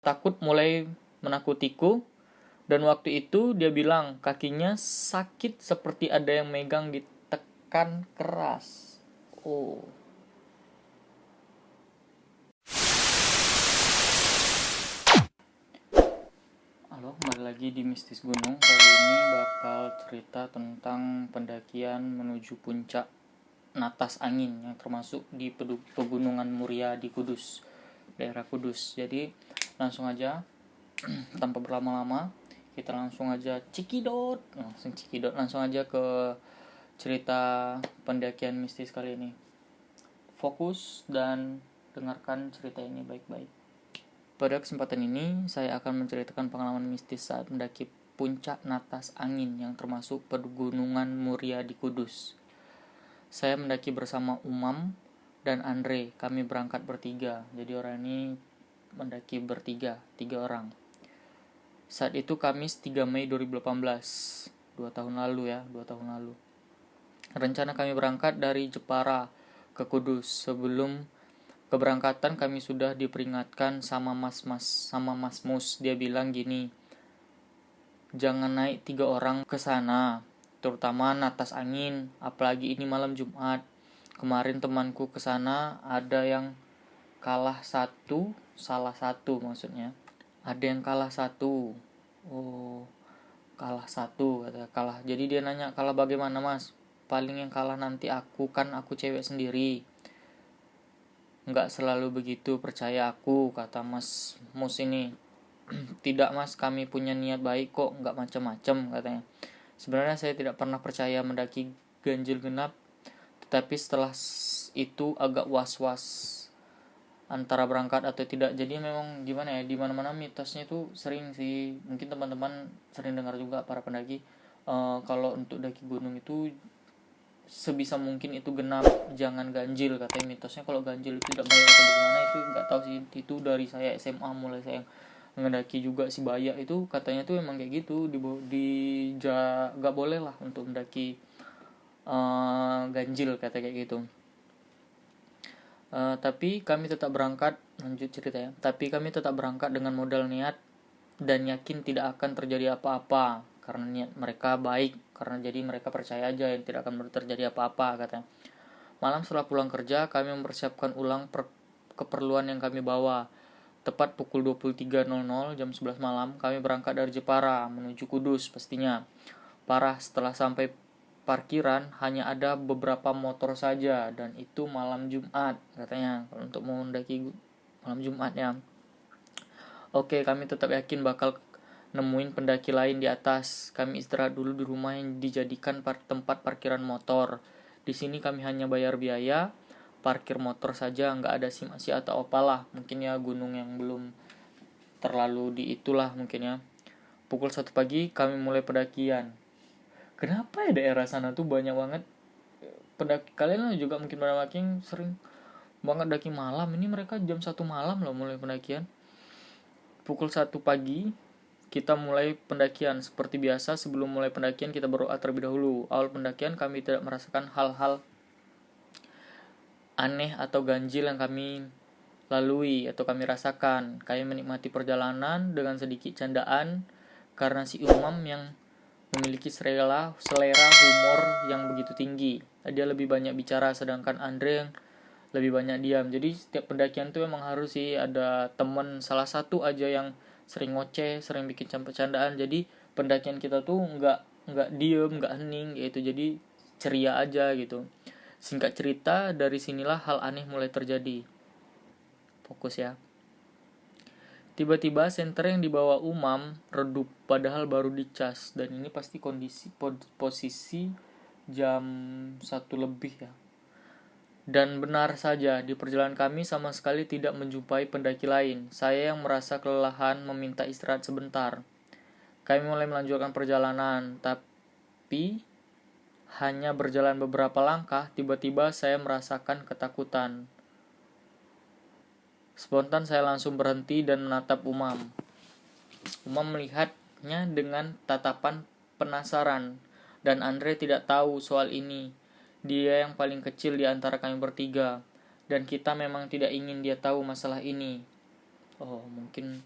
takut mulai menakutiku, dan waktu itu dia bilang kakinya sakit seperti ada yang megang ditekan keras. Oh. Halo, kembali lagi di Mistis Gunung. Kali ini bakal cerita tentang pendakian menuju puncak Natas Angin yang termasuk di Pegunungan Muria di Kudus, daerah Kudus. Jadi langsung aja tanpa berlama-lama, kita langsung aja langsung aja ke cerita pendakian mistis kali ini. Fokus dan dengarkan cerita ini baik-baik. Pada kesempatan ini, saya akan menceritakan pengalaman mistis saat mendaki puncak Natas Angin yang termasuk Pegunungan Muria di Kudus. Saya mendaki bersama Umam dan Andre. Kami berangkat bertiga. Jadi orang ini mendaki bertiga, 3 orang. Saat itu Kamis 3 Mei 2018, 2 tahun lalu. Rencana kami berangkat dari Jepara ke Kudus. Sebelum keberangkatan kami sudah diperingatkan sama Mas Mus. Dia bilang gini, jangan naik 3 orang ke sana, terutama Natas Angin, apalagi ini malam Jumat. Kemarin temanku ke sana ada yang kalah satu, salah satu maksudnya. Ada yang kalah satu. Oh, kalah satu kata kalah. Jadi dia nanya, kalah bagaimana Mas? Paling yang kalah nanti aku, kan aku cewek sendiri. Enggak selalu begitu, percaya aku, kata Mas Mus ini. Tidak Mas, kami punya niat baik kok, enggak macam-macam, katanya. Sebenarnya saya tidak pernah percaya mendaki ganjil genap, tetapi setelah itu agak was-was antara berangkat atau tidak. Jadi memang gimana ya, di mana-mana mitosnya itu sering sih, mungkin teman-teman sering dengar juga para pendaki, kalau untuk daki gunung itu sebisa mungkin itu genap, jangan ganjil, katanya mitosnya. Kalau ganjil itu tidak baik atau bagaimana itu nggak tahu sih. Itu dari saya SMA mulai saya mendaki juga si Bayak itu katanya tuh emang kayak gitu, nggak boleh lah untuk mendaki ganjil, kata kayak gitu. Tapi kami tetap berangkat, lanjut cerita ya. Tapi kami tetap berangkat dengan modal niat dan yakin tidak akan terjadi apa-apa, karena niat mereka baik, karena jadi mereka percaya aja yang tidak akan terjadi apa-apa, katanya. Malam setelah pulang kerja, kami mempersiapkan ulang keperluan yang kami bawa. Tepat pukul 23.00 jam 11 malam, kami berangkat dari Jepara menuju Kudus pastinya. Parah, setelah sampai parkiran hanya ada beberapa motor saja, dan itu malam Jumat, katanya. Kalau untuk mau mendaki malam Jumat ya. Oke, kami tetap yakin bakal nemuin pendaki lain di atas. Kami istirahat dulu di rumah yang dijadikan tempat parkiran motor. Di sini kami hanya bayar biaya parkir motor saja, nggak ada SIM-SIM atau apalah. Mungkin ya gunung yang belum terlalu di itulah mungkin ya. Pukul 1 pagi kami mulai pendakian. Kenapa ya daerah sana tuh banyak banget pendaki? Kalian juga mungkin pada makin sering banget daki malam. Ini mereka jam 1 malam loh mulai pendakian. Pukul 1 pagi kita mulai pendakian. Seperti biasa, sebelum mulai pendakian kita berdoa terlebih dahulu. Awal pendakian kami tidak merasakan hal-hal aneh atau ganjil yang kami lalui atau kami rasakan. Kami menikmati perjalanan dengan sedikit candaan karena si Umam yang memiliki selera humor yang begitu tinggi. Dia lebih banyak bicara, sedangkan Andre yang lebih banyak diam. Jadi setiap pendakian tuh emang harus sih ada temen salah satu aja yang sering ngoceh, sering bikin candaan. Jadi pendakian kita tuh nggak diem, nggak hening gitu. Jadi ceria aja gitu. Singkat cerita, dari sinilah hal aneh mulai terjadi. Fokus ya. Tiba-tiba senter yang dibawa Umam redup, padahal baru dicas, dan ini pasti posisi jam 1 lebih ya. Dan benar saja, di perjalanan kami sama sekali tidak menjumpai pendaki lain. Saya yang merasa kelelahan meminta istirahat sebentar. Kami mulai melanjutkan perjalanan, tapi hanya berjalan beberapa langkah, tiba-tiba saya merasakan ketakutan. Spontan saya langsung berhenti dan menatap Umam. Umam melihatnya dengan tatapan penasaran, dan Andre tidak tahu soal ini. Dia yang paling kecil di antara kami bertiga, dan kita memang tidak ingin dia tahu masalah ini. Oh, mungkin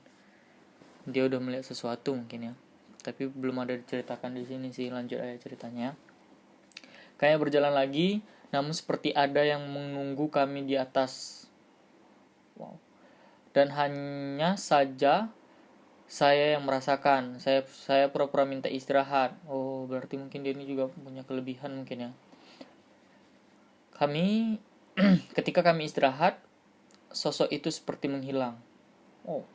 Dia udah melihat sesuatu mungkin ya. Tapi belum ada diceritakan di sini sih, lanjut aja ceritanya. Kami berjalan lagi, namun seperti ada yang menunggu kami di atas. Wow. Dan hanya saja saya yang merasakan. Saya pura-pura minta istirahat. Oh, berarti mungkin dia ini juga punya kelebihan mungkin ya. Kami ketika kami istirahat, sosok itu seperti menghilang. Oh.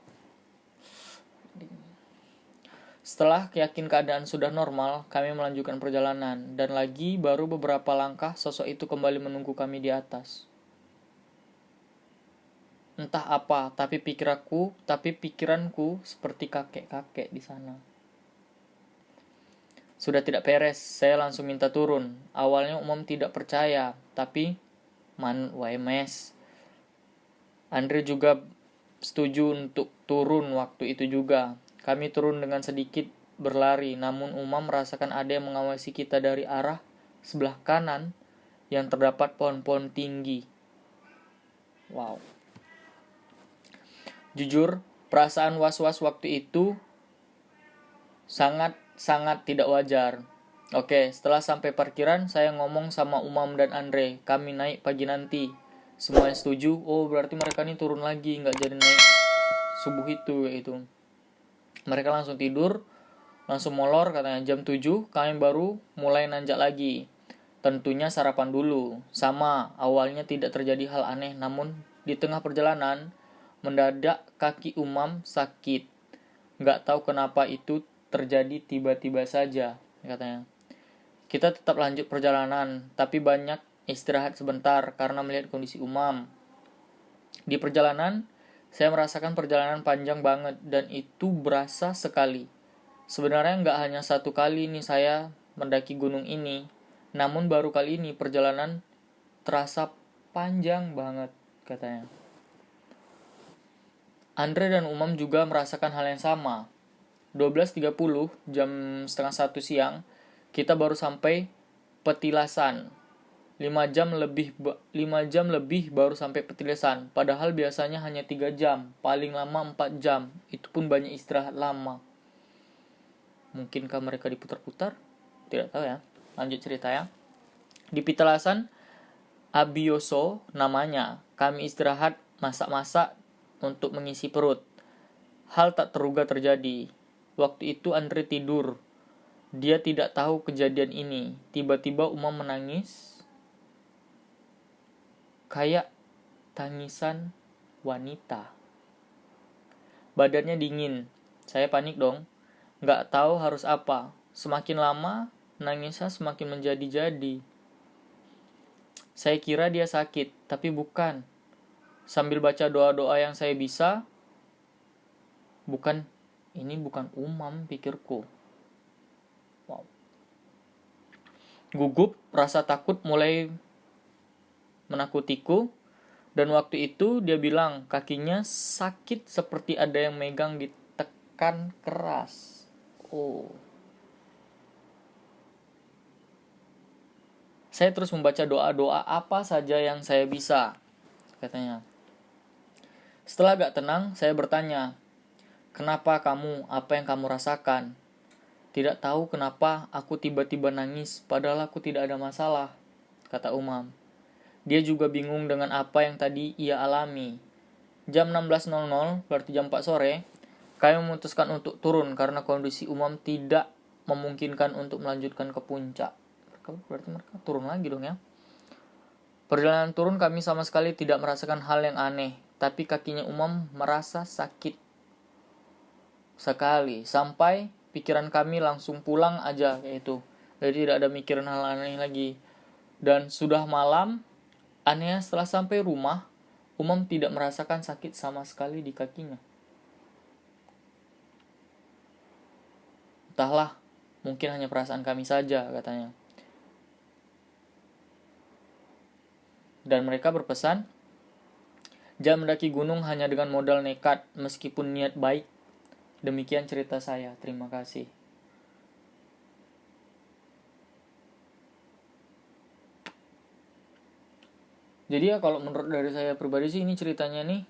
Setelah yakin keadaan sudah normal, kami melanjutkan perjalanan, dan lagi baru beberapa langkah sosok itu kembali menunggu kami di atas. Entah apa, tapi pikiranku seperti kakek-kakek di sana. Sudah tidak beres, saya langsung minta turun. Awalnya Umam tidak percaya, tapi WMS. Andre juga setuju untuk turun waktu itu juga. Kami turun dengan sedikit berlari, namun Umam merasakan ada yang mengawasi kita dari arah sebelah kanan yang terdapat pohon-pohon tinggi. Wow. Jujur, perasaan was-was waktu itu sangat tidak wajar. Oke, setelah sampai parkiran, saya ngomong sama Umam dan Andre, kami naik pagi nanti. Semuanya setuju. Oh, berarti mereka ini turun lagi, nggak jadi naik subuh itu. Mereka langsung tidur, langsung molor, katanya jam 7 kami baru mulai nanjak lagi. Tentunya sarapan dulu. Sama, awalnya tidak terjadi hal aneh, namun di tengah perjalanan mendadak kaki Umam sakit. Nggak tahu kenapa itu terjadi tiba-tiba saja, katanya. Kita tetap lanjut perjalanan, tapi banyak istirahat sebentar karena melihat kondisi Umam. Di perjalanan, saya merasakan perjalanan panjang banget dan itu berasa sekali. Sebenarnya nggak hanya satu kali nih saya mendaki gunung ini, namun baru kali ini perjalanan terasa panjang banget, katanya. Andre dan Umam juga merasakan hal yang sama. 12.30, jam setengah 1 siang, kita baru sampai Petilasan. 5 jam lebih baru sampai Petilasan. Padahal biasanya hanya 3 jam, paling lama 4 jam. Itu pun banyak istirahat lama. Mungkinkah mereka diputar-putar? Tidak tahu ya. Lanjut cerita ya. Di Petilasan, Abioso namanya. Kami istirahat, masak-masak untuk mengisi perut. Hal tak terduga terjadi. Waktu itu Andre tidur. Dia tidak tahu kejadian ini. Tiba-tiba Umam menangis. Kayak tangisan wanita. Badannya dingin. Saya panik dong. Nggak tahu harus apa. Semakin lama, nangisnya semakin menjadi-jadi. Saya kira dia sakit, tapi bukan. Sambil baca doa-doa yang saya bisa, ini bukan Umam, pikirku. Wow. Gugup, rasa takut mulai menakutiku, dan waktu itu dia bilang kakinya sakit seperti ada yang megang ditekan keras. Oh. Saya terus membaca doa-doa apa saja yang saya bisa, katanya. Setelah agak tenang, saya bertanya, kenapa kamu? Apa yang kamu rasakan? Tidak tahu kenapa aku tiba-tiba nangis, padahal aku tidak ada masalah, kata Umam. Dia juga bingung dengan apa yang tadi ia alami. Jam 16.00, berarti jam 4 sore, kami memutuskan untuk turun karena kondisi Umam tidak memungkinkan untuk melanjutkan ke puncak. Berarti mereka turun lagi dong ya. Perjalanan turun kami sama sekali tidak merasakan hal yang aneh, tapi kakinya Umam merasa sakit sekali, sampai pikiran kami langsung pulang aja kayak itu. Jadi tidak ada mikiran hal aneh lagi. Dan sudah malam, anehnya setelah sampai rumah, Umam tidak merasakan sakit sama sekali di kakinya. Entahlah, mungkin hanya perasaan kami saja, katanya. Dan mereka berpesan, jangan mendaki gunung hanya dengan modal nekat, meskipun niat baik. Demikian cerita saya, terima kasih. Jadi ya kalau menurut dari saya pribadi sih ini ceritanya nih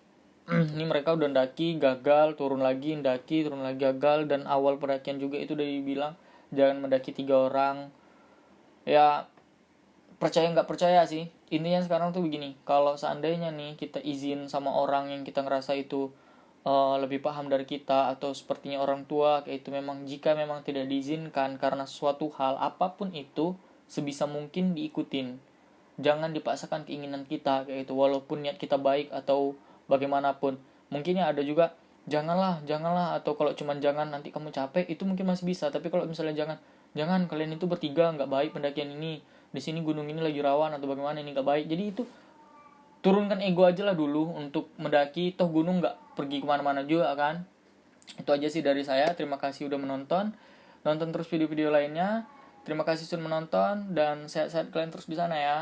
ini mereka udah mendaki gagal, turun lagi gagal, dan awal pendakian juga itu udah dibilang jangan mendaki 3 orang. Ya percaya nggak percaya sih, intinya sekarang tuh begini, kalau seandainya nih kita izin sama orang yang kita ngerasa itu lebih paham dari kita, atau sepertinya orang tua kayak itu, memang jika memang tidak diizinkan karena suatu hal apapun itu, sebisa mungkin diikutin, jangan dipaksakan keinginan kita kayak itu, walaupun niat kita baik atau bagaimanapun. Mungkin ya ada juga janganlah, atau kalau cuman jangan nanti kamu capek, itu mungkin masih bisa. Tapi kalau misalnya jangan kalian itu bertiga nggak baik pendakian ini, di sini gunung ini lagi rawan atau bagaimana, ini nggak baik. Jadi itu turunkan ego aja lah dulu untuk mendaki, toh gunung nggak pergi kemana-mana juga kan. Itu aja sih dari saya. Terima kasih udah nonton terus video-video lainnya. Terima kasih sudah menonton, dan sehat-sehat kalian terus di sana ya.